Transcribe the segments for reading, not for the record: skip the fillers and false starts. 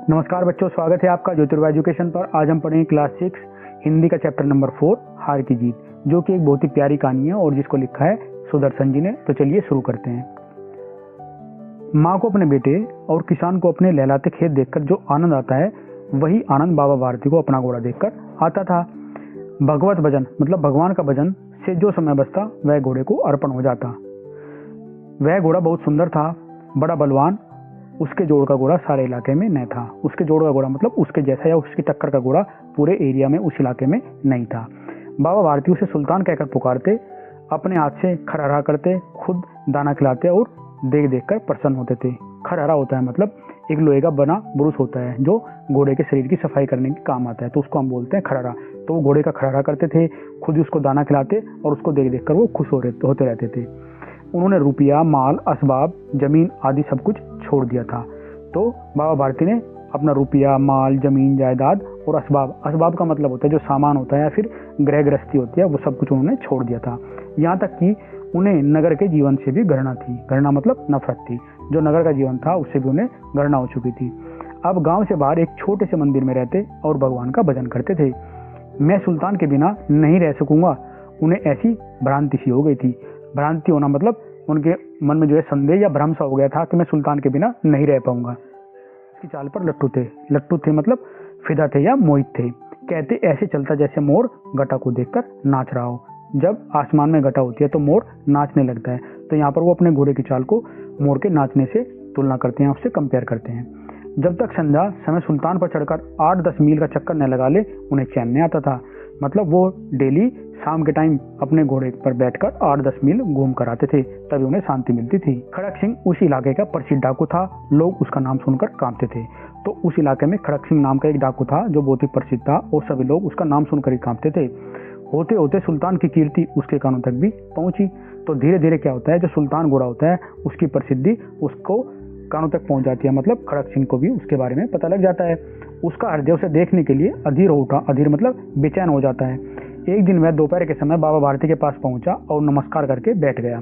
नमस्कार बच्चों, स्वागत है आपका ज्योतिर्वा एजुकेशन पर। आज हम पढ़ेंगे क्लास 6 हिंदी का चैप्टर नंबर 4 हार की जीत, जो कि एक बहुत ही प्यारी कहानी है और जिसको लिखा है सुदर्शन जी ने। तो चलिए शुरू करते हैं। माँ को अपने बेटे और किसान को अपने लहलाते खेत देखकर जो आनंद आता है, वही आनंद बाबा भारती को अपना घोड़ा देखकर आता था। भगवत भजन मतलब भगवान का भजन से जो समय बचता वह घोड़े को अर्पण हो जाता। वह घोड़ा बहुत सुंदर था, बड़ा बलवान। उसके जोड़ का घोड़ा सारे इलाके में नहीं था। उसके जोड़ का घोड़ा मतलब उसके जैसा या उसकी टक्कर का घोड़ा पूरे एरिया में, उस इलाके में नहीं था। बाबा भारती उसे सुल्तान कहकर पुकारते, अपने हाथ से खरहरा करते, खुद दाना खिलाते और देख देख कर प्रसन्न होते थे। खरहरा होता है मतलब एक लोहे का बना ब्रुश होता है जो घोड़े के शरीर की सफाई करने के काम आता है, तो उसको हम बोलते हैं खरहरा। तो वो घोड़े का खरहरा करते थे, खुद ही उसको दाना खिलाते और उसको देख देख कर वो खुश होते रहते थे। उन्होंने रुपया, माल, असबाब, जमीन आदि सब कुछ छोड़ दिया था। तो बाबा भारती ने अपना रुपया, माल, जमीन, जायदाद और असबाब का मतलब होता है जो सामान होता है या फिर गृह गृहस्थी होती है, वो सब कुछ उन्होंने छोड़ दिया था। यहाँ तक कि उन्हें नगर के जीवन से भी घृणा थी। घृणा मतलब नफरत थी। जो नगर का जीवन था उससे भी उन्हें घृणा हो चुकी थी। अब गांव से बाहर एक छोटे से मंदिर में रहते और भगवान का भजन करते थे। मैं सुल्तान के बिना नहीं रह सकूंगा, उन्हें ऐसी भ्रांति सी हो गई थी। भ्रांति होना मतलब उनके मन में जो है संदेह या भ्रम सा हो गया था कि मैं सुल्तान के बिना नहीं रह पाऊंगा। इसकी चाल पर लट्टू थे मतलब फिदा थे या मोहित थे। कहते ऐसे चलता जैसे मोर गटा को देखकर नाच रहा हो। जब आसमान में गटा होती है तो मोर नाचने लगता है। तो यहाँ पर वो अपने घोड़े की चाल को मोर के नाचने से तुलना करते हैं, उससे कंपेयर करते हैं। जब तक संध्या समय सुल्तान पर चढ़कर 8-10 मील का चक्कर न लगा ले, उन्हें चैन नहीं आता था। मतलब वो डेली शाम के टाइम अपने घोड़े पर बैठकर 8-10 मील घूम कर आते थे, तभी उन्हें शांति मिलती थी। खड़क सिंह उस इलाके का प्रसिद्ध डाकू था। लोग उसका नाम सुनकर कांपते थे। तो उस इलाके में खड़क सिंह नाम का एक डाकू था जो बहुत ही प्रसिद्ध था और सभी लोग उसका नाम सुनकर ही कांपते थे। होते होते सुल्तान की कीर्ति उसके कानों तक भी पहुंची। तो धीरे धीरे क्या होता है, जो सुल्तान घोड़ा होता है उसकी प्रसिद्धि उसको कानों तक पहुंच जाती है। मतलब खड़क सिंह को भी उसके बारे में पता लग जाता है। उसका हृदय उसे देखने के लिए अधीर हो उठा। अधीर मतलब बेचैन हो जाता है। एक दिन वह दोपहर के समय बाबा भारती के पास पहुंचा और नमस्कार करके बैठ गया।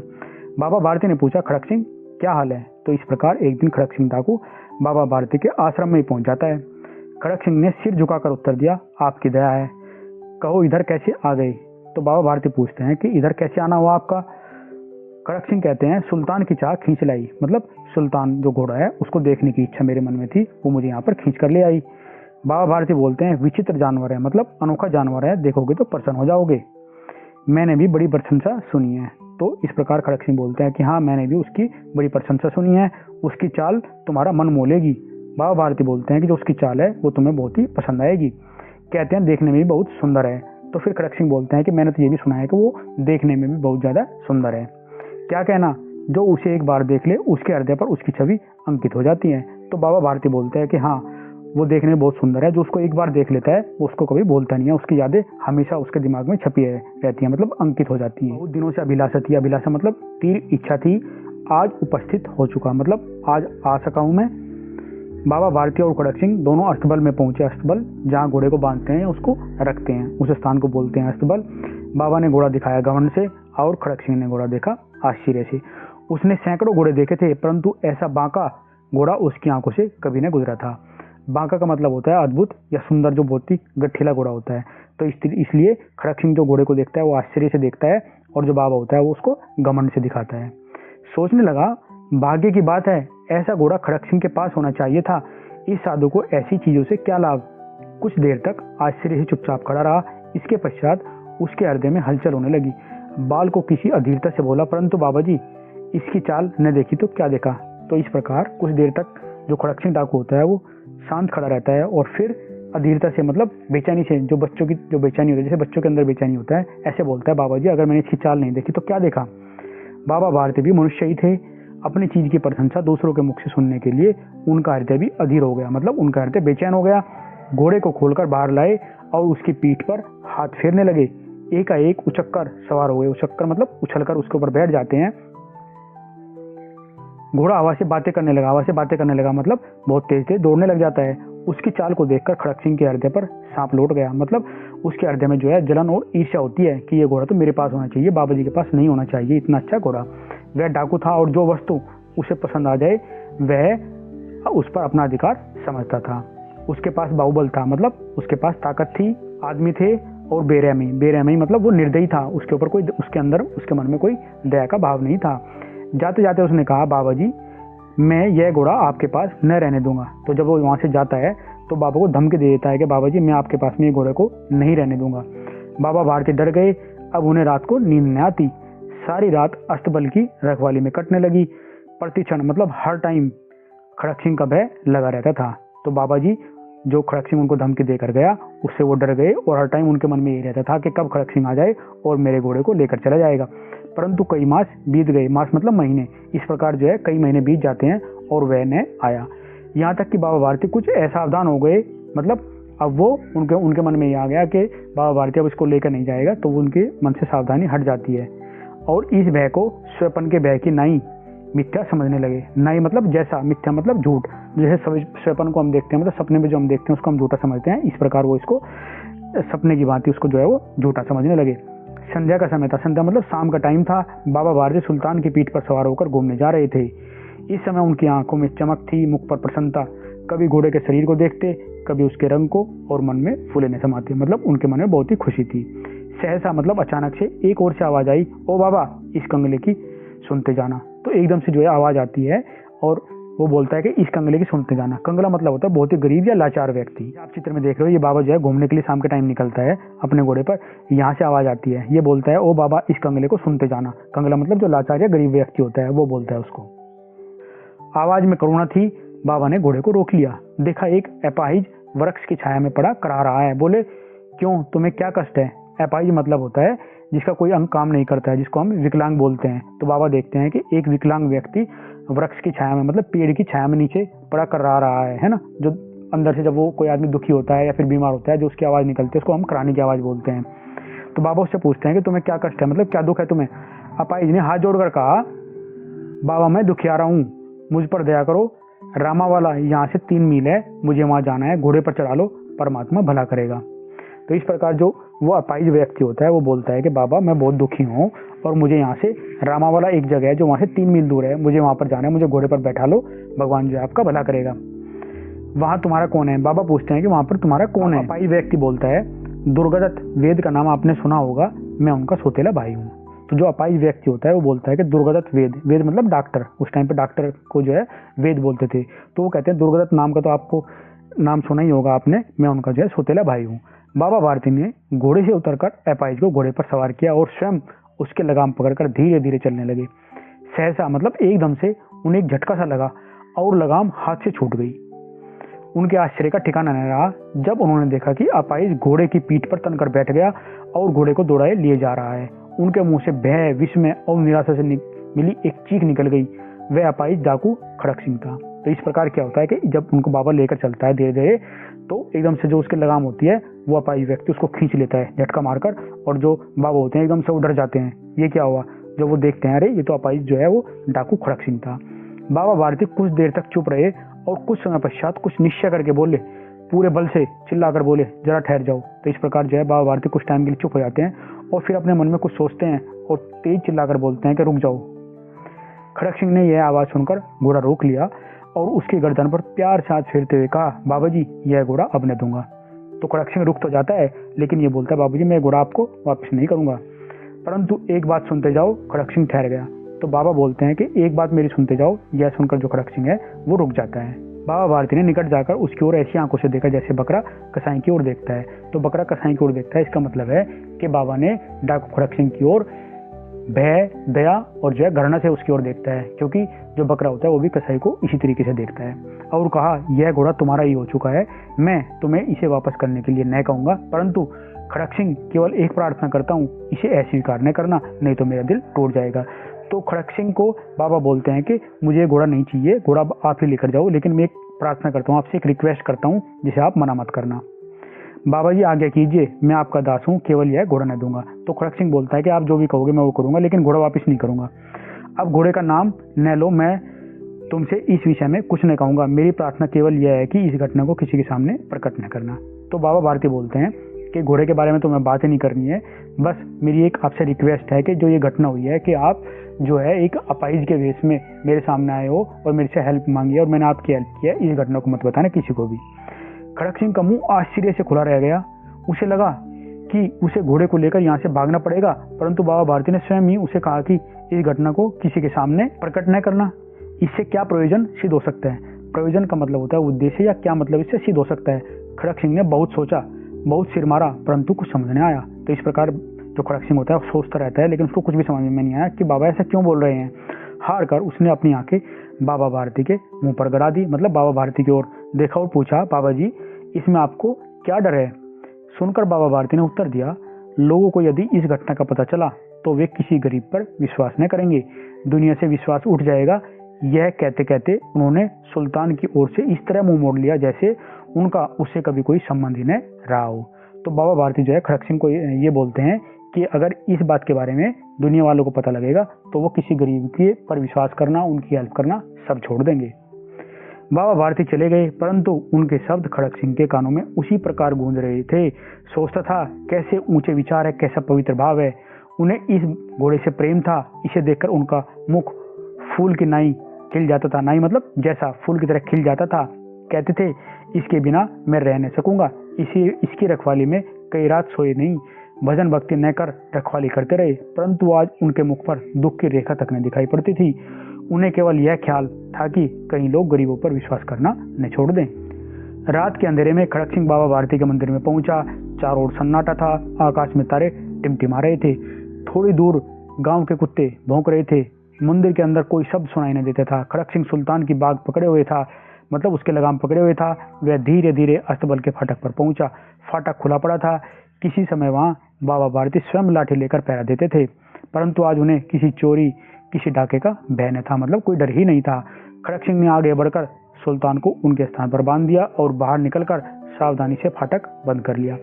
बाबा भारती ने पूछा, खड़क सिंह क्या हाल है? तो इस प्रकार एक दिन खड़क सिंह डाकू बाबा भारती के आश्रम में ही पहुंच जाता है। खड़क सिंह ने सिर झुकाकर उत्तर दिया, आपकी दया है, कहो इधर कैसे आ गए? तो बाबा भारती पूछते हैं कि इधर कैसे आना हुआ आपका? खड़क सिंह कहते हैं, सुल्तान की चाह खींच लाई। मतलब सुल्तान जो घोड़ा है उसको देखने की इच्छा मेरे मन में थी, वो मुझे यहाँ पर खींच कर ले आई। बाबा भारती बोलते हैं, विचित्र जानवर है, मतलब अनोखा जानवर है, देखोगे तो प्रसन्न हो जाओगे। मैंने भी बड़ी प्रशंसा सुनी है। तो इस प्रकार खड़क सिंह बोलते हैं कि हाँ, मैंने भी उसकी बड़ी प्रशंसा सुनी है, उसकी चाल तुम्हारा मन मोलेगी। बाबा भारती बोलते हैं कि जो उसकी चाल है वो तुम्हें बहुत ही पसंद आएगी। कहते हैं देखने में भी बहुत सुंदर है। तो फिर खड़क सिंह बोलते हैं कि मैंने तो ये भी सुना है कि वो देखने में भी बहुत ज्यादा सुंदर है। क्या कहना, जो उसे एक बार देख ले उसके हृदय पर उसकी छवि अंकित हो जाती है। तो बाबा भारती बोलते हैं कि हाँ, वो देखने में बहुत सुंदर है। जो उसको एक बार देख लेता है वो उसको कभी भूलता नहीं है, उसकी यादें हमेशा उसके दिमाग में छपी रहती है, मतलब अंकित हो जाती है। बहुत दिनों से अभिलाषा थी। अभिलाषा मतलब तीव्र इच्छा थी, आज उपस्थित हो चुका, मतलब आज आ सका हूं मैं। बाबा भारती और खड़क सिंह दोनों अस्तबल में पहुंचे। अस्तबल जहाँ घोड़े को बांधते हैं, उसको रखते हैं, उस स्थान को बोलते हैं अस्तबल। बाबा ने घोड़ा दिखाया घमंड से और खड़क सिंह ने घोड़ा देखा आश्चर्य से। उसने सैकड़ों घोड़े देखे थे, परंतु ऐसा बांका घोड़ा उसकी आंखों से कभी नहीं गुजरा था। बांका का मतलब होता है अद्भुत या सुंदर, जो बहुत ही गठीला घोड़ा होता है। तो इसलिए खड़क सिंह जो घोड़े को देखता है वो आश्चर्य से देखता है, और जो बाबा होता है वो उसको घमंड से दिखाता है। सोचने लगा, भाग्य की बात है, ऐसा घोड़ा खड़क सिंह के पास होना चाहिए था। इस साधु को ऐसी चीजों से क्या लाभ? कुछ देर तक आश्चर्य से चुपचाप खड़ा रहा। इसके पश्चात उसके हृदय में हलचल होने लगी। बाल को किसी अधीरता से बोला, परंतु बाबा जी, इसकी चाल न देखी तो क्या देखा? तो इस प्रकार कुछ देर तक जो खड़क सिंह डाकू होता है वो शांत खड़ा रहता है और फिर अधीरता से मतलब बेचैनी से, जो बच्चों की जो बेचैनी होती है, जैसे बच्चों के अंदर बेचैनी होता है, ऐसे बोलता है, बाबा जी अगर मैंने इसकी चाल नहीं देखी तो क्या देखा? बाबा भारती भी मनुष्य ही थे। अपनी चीज की प्रशंसा दूसरों के मुख से सुनने के लिए उनका हृदय भी अधीर हो गया, मतलब उनका हृदय बेचैन हो गया। घोड़े को खोलकर बाहर लाए और उसकी पीठ पर हाथ फेरने लगे। एकाएक उचक्कर सवार हो गए। उचक्कर मतलब उछलकर उसके ऊपर बैठ जाते हैं। घोड़ा हवा से बातें करने लगा मतलब बहुत तेज तेज दौड़ने लग जाता है। उसकी चाल को देखकर खड़क सिंह के हृदय पर सांप लौट गया। मतलब उसके हृदय में जो है जलन और ईर्ष्या होती है कि ये घोड़ा तो मेरे पास होना चाहिए, बाबा जी के पास नहीं होना चाहिए, इतना अच्छा घोड़ा। वह डाकू था और जो वस्तु उसे पसंद आ जाए वह उस पर अपना अधिकार समझता था। उसके पास बाहुबल था, मतलब उसके पास ताकत थी, आदमी थे, और बेरहमी मतलब वो निर्दयी था, उसके ऊपर कोई, उसके अंदर, उसके मन में कोई दया का भाव नहीं था। जाते जाते उसने कहा, बाबा जी मैं यह घोड़ा आपके पास न रहने दूंगा। तो जब वो वहाँ से जाता है तो बाबा को धमकी दे देता है कि बाबा जी मैं आपके पास में ये घोड़े को नहीं रहने दूंगा। बाबा भारती डर गए। अब उन्हें रात को नींद न आती। सारी रात अस्तबल की रखवाली में कटने लगी। प्रतिक्षण मतलब हर टाइम खड़क सिंह का भय लगा रहता था। तो बाबा जी जो खड़क सिंह उनको धमकी देकर गया उससे वो डर गए, और हर टाइम उनके मन में यही रहता था कि कब खड़क सिंह आ जाए और मेरे घोड़े को लेकर चला जाएगा। परंतु कई मास बीत गए, मास मतलब महीने। इस प्रकार जो है कई महीने बीत जाते हैं और वह न आया। यहाँ तक कि बाबा भारती कुछ असावधान हो गए, मतलब अब वो उनके मन में ये आ गया कि बाबा भारती अब इसको लेकर नहीं जाएगा, तो वो उनके मन से सावधानी हट जाती है और इस भय को स्वपन के भय की नाई मिथ्या समझने लगे। नाई मतलब जैसा, मिथ्या मतलब झूठ। जैसे स्वपन को हम देखते हैं, मतलब सपने में जो हम देखते हैं उसको हम झूठा समझते हैं, इस प्रकार वो इसको सपने की भांति उसको जो है वो झूठा समझने लगे। संध्या का समय था। संध्या मतलब शाम का टाइम था। बाबा भारती सुल्तान की पीठ पर सवार होकर घूमने जा रहे थे। इस समय उनकी आंखों में चमक थी, मुख पर प्रसन्नता। कभी घोड़े के शरीर को देखते, कभी उसके रंग को, और मन में फूले समाते, मतलब उनके मन में बहुत ही खुशी थी। सहसा मतलब अचानक से एक ओर से आवाज आई, ओ बाबा इस कंगले की सुनते जाना। तो एकदम से जो है आवाज आती है और वो बोलता है कि इस कंगले की सुनते जाना। कंगला मतलब होता है बहुत ही गरीब या लाचार व्यक्ति। आप चित्र में देख रहे हो, ये बाबा जो है घूमने के लिए शाम के टाइम निकलता है अपने घोड़े पर। यहाँ से आवाज आती है, ये बोलता है ओ बाबा इस कंगले को सुनते जाना। कंगला मतलब जो लाचार या गरीब व्यक्ति होता है वो बोलता है उसको। आवाज में करुणा थी। बाबा ने घोड़े को रोक लिया। देखा एक अपाहिज वृक्ष की छाया में पड़ा करा रहा है। बोले क्यों, तुम्हें क्या कष्ट है? अपाहिज मतलब होता है जिसका कोई अंग काम नहीं करता है, जिसको हम विकलांग बोलते हैं। तो बाबा देखते हैं कि एक विकलांग व्यक्ति वृक्ष की छाया में, मतलब पेड़ की छाया में नीचे पड़ा करा रहा है ना। जो अंदर से जब वो कोई आदमी दुखी होता है या फिर बीमार होता है, जो उसकी आवाज निकलती है उसको हम कराने की आवाज बोलते हैं। तो बाबा उससे पूछते हैं कि तुम्हें क्या कष्ट है, मतलब क्या दुख है तुम्हें? अपाहिज ने हाथ जोड़कर कहा, बाबा मैं दुखियारा हूँ, मुझ पर दया करो। रामा वाला यहाँ से 3 मील है, मुझे वहां जाना है, घोड़े पर चढ़ा लो, परमात्मा भला करेगा। तो इस प्रकार जो वो अपाहिज व्यक्ति होता है वो बोलता है कि बाबा मैं बहुत दुखी हूँ और मुझे यहाँ से रामा वाला एक जगह है जो वहाँ से 3 मील दूर है, मुझे वहाँ पर जाना है, मुझे घोड़े पर बैठा लो, भगवान जो है आपका भला करेगा। वहाँ तुम्हारा कौन है? बाबा पूछते हैं कि वहाँ पर तुम्हारा कौन है? अपाहिज व्यक्ति बोलता है, दुर्गदत्त वेद का नाम आपने सुना होगा, मैं उनका सौतेला भाई हूँ। तो जो अपाहिज व्यक्ति होता है वो बोलता है कि दुर्गदत्त वेद, वेद मतलब डॉक्टर, उस टाइम पे डॉक्टर को जो है वेद बोलते थे। तो वो कहते हैं दुर्गदत्त नाम का तो आपको नाम सुना ही होगा आपने, मैं उनका जो है सौतेला भाई हूँ। बाबा भारती ने घोड़े से उतरकर अपाहिज को घोड़े पर सवार किया और स्वयं उसके लगाम पकड़कर धीरे धीरे चलने लगे। सहसा मतलब एकदम से उन्हें एक झटका सा लगा और लगाम हाथ से छूट गई। उनके आश्चर्य का ठिकाना नहीं रहा जब उन्होंने देखा कि अपाहिज घोड़े की पीठ पर तनकर बैठ गया और घोड़े को दौड़ाए लिए जा रहा है। उनके मुंह से भय, विस्मय और निराशा से मिली एक चीख निकल गई। वह अपाहिज डाकू खड़क सिंह था। तो इस प्रकार क्या होता है कि जब उनको बाबा लेकर चलता है धीरे धीरे, तो एकदम से जो उसके लगाम होती है वो अपाहिज व्यक्ति उसको खींच लेता है झटका मारकर, और जो बाबा होते हैं एकदम से वो डर जाते हैं, ये क्या हुआ। जब वो देखते हैं अरे ये तो अपाहिज जो है वो डाकू खड़क सिंह था। बाबा भारती कुछ देर तक चुप रहे और कुछ समय पश्चात कुछ निश्चय करके बोले, पूरे बल से चिल्लाकर बोले, जरा ठहर जाओ। तो इस प्रकार जो है बाबा भारती कुछ टाइम के लिए चुप हो जाते हैं और फिर अपने मन में कुछ सोचते हैं और तेज चिल्लाकर बोलते हैं कि रुक जाओ। खड़क सिंह ने यह आवाज सुनकर घोड़ा रोक लिया और उसकी गर्दन पर प्यार से हाथ फेरते हुए कहा, बाबा जी यह घोड़ा अब न दूंगा। तो खड़क सिंह रुक तो जाता है लेकिन ये बोलता है, बाबू जी मैं घोड़ा आपको वापस नहीं करूंगा, परंतु एक बात सुनते जाओ। खड़क सिंह ठहर गया। तो बाबा बोलते हैं कि एक बात मेरी सुनते जाओ। यह सुनकर जो खड़क सिंह है वो रुक जाता है। बाबा भारती ने निकट जाकर उसकी ओर ऐसी आंखों से देखा जैसे बकरा कसाई की ओर देखता है। तो बकरा कसाई की ओर देखता है, इसका मतलब है कि बाबा ने डाकू खड़क सिंह की ओर भय, दया और जो है घृणा से उसकी ओर देखता है, क्योंकि जो बकरा होता है वो भी कसाई को इसी तरीके से देखता है। और कहा, यह घोड़ा तुम्हारा ही हो चुका है, मैं तुम्हें इसे वापस करने के लिए नहीं कहूंगा, परंतु खड़क सिंह केवल एक प्रार्थना करता हूँ, इसे अस्वीकार न करना, नहीं तो मेरा दिल टूट जाएगा। तो खड़क सिंह को बाबा बोलते हैं कि मुझे घोड़ा नहीं चाहिए, घोड़ा आप ही लेकर जाओ, लेकिन मैं एक प्रार्थना करता हूँ, आपसे एक रिक्वेस्ट करता हूँ जिसे आप मना मत करना। बाबा जी आज्ञा कीजिए, मैं आपका दास हूँ, केवल यह घोड़ा न दूंगा। तो खड़क सिंह बोलता है कि आप जो भी कहोगे मैं वो करूंगा, लेकिन घोड़ा वापस नहीं करूंगा। अब घोड़े का नाम न लो, मैं तुमसे इस विषय में कुछ नहीं कहूंगा, मेरी प्रार्थना केवल यह है कि इस घटना को किसी के सामने प्रकट न करना। तो बाबा भारती बोलते हैं कि घोड़े के बारे में तो मैं बात ही नहीं करनी है, बस मेरी एक आपसे रिक्वेस्ट है कि जो ये घटना हुई है कि आप जो है एक अपाहिज के वेश में मेरे सामने आए हो और मेरे से हेल्प मांगी है और मैंने आपकी हेल्प की है, इस घटना को मत बताना किसी को भी। खड़क सिंह का मुंह आश्चर्य से खुला रह गया। उसे लगा कि उसे घोड़े को लेकर यहाँ से भागना पड़ेगा, परंतु बाबा भारती ने स्वयं ही उसे कहा कि इस घटना को किसी के सामने प्रकट न करना। इससे क्या प्रयोजन सिद्ध हो सकता है? प्रयोजन का मतलब होता है उद्देश्य, या क्या मतलब इससे सिद्ध हो सकता है। खड़क सिंह ने बहुत सोचा, बहुत सिर मारा, परंतु कुछ समझ नहीं आया। तो इस प्रकार जो खड़क सिंह होता है वो सोचता रहता है, लेकिन उसको कुछ भी समझ में नहीं आया कि बाबा ऐसा क्यों बोल रहे हैं। हार कर उसने अपनी आंखें बाबा भारती के मुंह पर गड़ा दी, मतलब बाबा भारती की ओर देखा और पूछा, बाबा जी इसमें आपको क्या डर है? सुनकर बाबा भारती ने उत्तर दिया, लोगों को यदि इस घटना का पता चला तो वे किसी गरीब पर विश्वास न करेंगे, दुनिया से विश्वास उठ जाएगा। यह कहते कहते उन्होंने सुल्तान की ओर से इस तरह मुंह मोड़ लिया जैसे उनका उससे कभी कोई संबंध ही न रहा हो। तो बाबा भारती जो है खड़क सिंह को ये बोलते हैं कि अगर इस बात के बारे में दुनिया वालों को पता लगेगा तो वो किसी गरीब के पर विश्वास करना, उनकी हेल्प करना सब छोड़ देंगे। बाबा भारती चले गए, परंतु उनके शब्द खड़क सिंह के कानों में उसी प्रकार गूंज रहे थे। सोचता था कैसे ऊंचे विचार है, कैसा पवित्र भाव है। उन्हें इस घोड़े से प्रेम था। इसे देखकर उनका मुख फूल की नाई खिल जाता था। नाई मतलब जैसा फूल की तरह खिल जाता था। कहते थे इसके बिना मैं रह नहीं सकूंगा। इसकी रखवाली में कई रात सोए नहीं, भजन भक्ति न कर रखवाली करते रहे, परंतु आज उनके मुख पर दुख की रेखा तक न दिखाई पड़ती थी। उन्हें केवल यह ख्याल था कि कई लोग गरीबों पर विश्वास करना न छोड़ दें। रात के अंधेरे में खड़क सिंह बाबा भारती के मंदिर में पहुंचा। चारों ओर सन्नाटा था, आकाश में तारे टिमटिमा रहे थे। थोड़ी दूर गांव के कुत्ते भौंक रहे थे। मंदिर के अंदर कोई शब्द सुनाई नहीं देता था। खड़क सिंह सुल्तान की बाग पकड़े हुए था, मतलब उसके लगाम पकड़े हुए था। वह धीरे धीरे अस्तबल के फाटक पर पहुंचा। फाटक खुला पड़ा था। किसी समय वहां बाबा भारती स्वयं लाठी लेकर पहरा देते थे, परंतु आज उन्हें किसी चोरी, किसी डाके का भय न था, मतलब कोई डर ही नहीं था। खड़क सिंह ने आगे बढ़कर सुल्तान को उनके स्थान पर बांध दिया और बाहर निकलकर सावधानी से फाटक बंद कर लिया।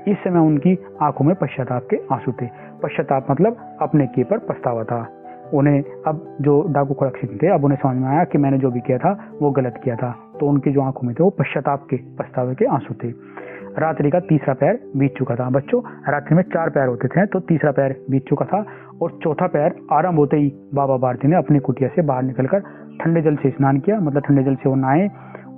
इस समय उनकी आंखों में पश्चाताप के आंसू थे। पश्चाताप मतलब अपने किए पर पछतावा था। उन्हें अब जो डाकू खड़क सिंह थे, अब उन्हें समझ में आया कि मैंने जो भी किया था वो गलत किया था। तो उनकी जो आंखों में थे वो पश्चाताप के, पछतावे के आंसू थे। रात्रि का तीसरा पैर बीत चुका था। बच्चों, रात्रि में 4 पैर होते थे, तो तीसरा पैर बीत चुका था और चौथा पैर आरंभ होते ही बाबा भारती ने अपनी कुटिया से बाहर निकलकर ठंडे जल से स्नान किया, मतलब ठंडे जल से वो नहाए।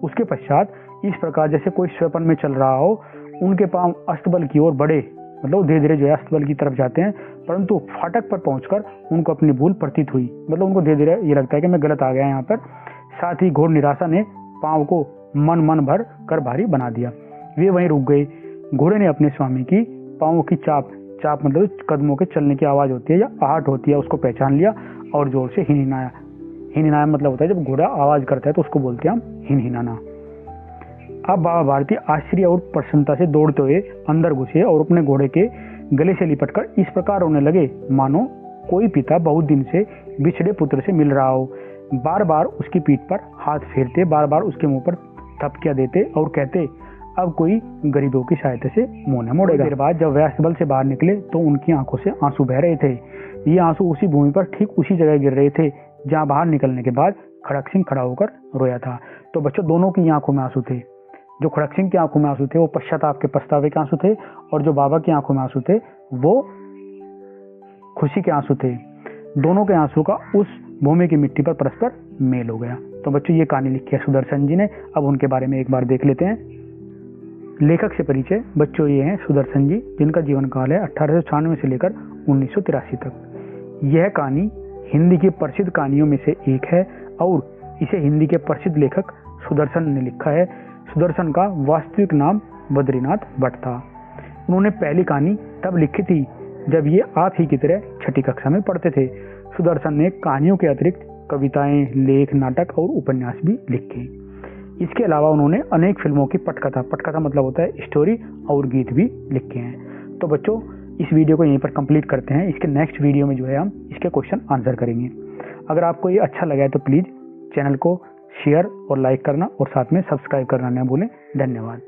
उसके पश्चात इस प्रकार जैसे कोई स्वप्न में चल रहा हो, उनके पांव अस्तबल की ओर बढ़े, मतलब धीरे धीरे जो है अस्तबल की तरफ जाते हैं, परंतु फाटक पर पहुंचकर उनको अपनी भूल प्रतीत हुई। मतलब उनको धीरे धीरे ये लगता है कि मैं गलत आ गया यहाँ पर। साथ ही घोर निराशा ने पांव को मन भर कर भारी बना दिया। वे वहीं रुक गए। घोड़े ने अपने स्वामी की पांवों की चाप मतलब कदमों के चलने की आवाज होती है या आहट होती है, उसको पहचान लिया और जोर से हिनहिनाया। हिनहिनाया मतलब होता है जब घोड़ा आवाज करता है तो उसको बोलते हैं हम हिनहिनाना। अब बाबा भारती आश्चर्य और प्रसन्नता से दौड़ते हुए अंदर घुसे और अपने घोड़े के गले से लिपटकर इस प्रकार रोने लगे मानो कोई पिता बहुत दिन से बिछड़े पुत्र से मिल रहा हो। बार बार उसकी पीठ पर हाथ फेरते, बार बार उसके मुंह पर थपकियां देते और कहते अब कोई गरीबों की सहायता से मुंह न मोड़ेगा। देर बाद जब वे अस्तबल से बाहर निकले तो उनकी आंखों से आंसू बह रहे थे। ये आंसू उसी भूमि पर ठीक उसी जगह गिर रहे थे जहां बाहर निकलने के बाद खड़क सिंह खड़ा होकर रोया था। तो बच्चों, दोनों की आंखों में आंसू थे। जो खड़क सिंह की आंखों में आंसू थे वो पश्चाताप के, पछतावे के आंसू थे, और जो बाबा की आंखों में आंसू थे वो खुशी के आंसू थे। दोनों के आंसू का उस भूमि की मिट्टी पर परस्पर मेल हो गया। तो बच्चों, ये कहानी लिखी है सुदर्शन जी ने। अब उनके बारे में एक बार देख लेते हैं। लेखक से परिचय। बच्चों, ये हैं सुदर्शन जी, जिनका जीवन काल है 1896 से लेकर 1983 तक। यह कहानी हिंदी की प्रसिद्ध कहानियों में से एक है और इसे हिंदी के प्रसिद्ध लेखक सुदर्शन ने लिखा है। सुदर्शन का वास्तविक नाम बद्रीनाथ भट्ट था। उन्होंने पहली कहानी तब लिखी थी जब ये आप ही की तरह 6ठी कक्षा में पढ़ते थे। सुदर्शन ने कहानियों के अतिरिक्त कविताएं, लेख, नाटक और उपन्यास भी लिखे। इसके अलावा उन्होंने अनेक फिल्मों की पटकथा मतलब होता है स्टोरी, और गीत भी लिखे हैं। तो बच्चों, इस वीडियो को यहीं पर कंप्लीट करते हैं। इसके नेक्स्ट वीडियो में जो है हम इसके क्वेश्चन आंसर करेंगे। अगर आपको ये अच्छा लगा है तो प्लीज़ चैनल को शेयर और लाइक करना और साथ में सब्सक्राइब करना न भूलें। धन्यवाद।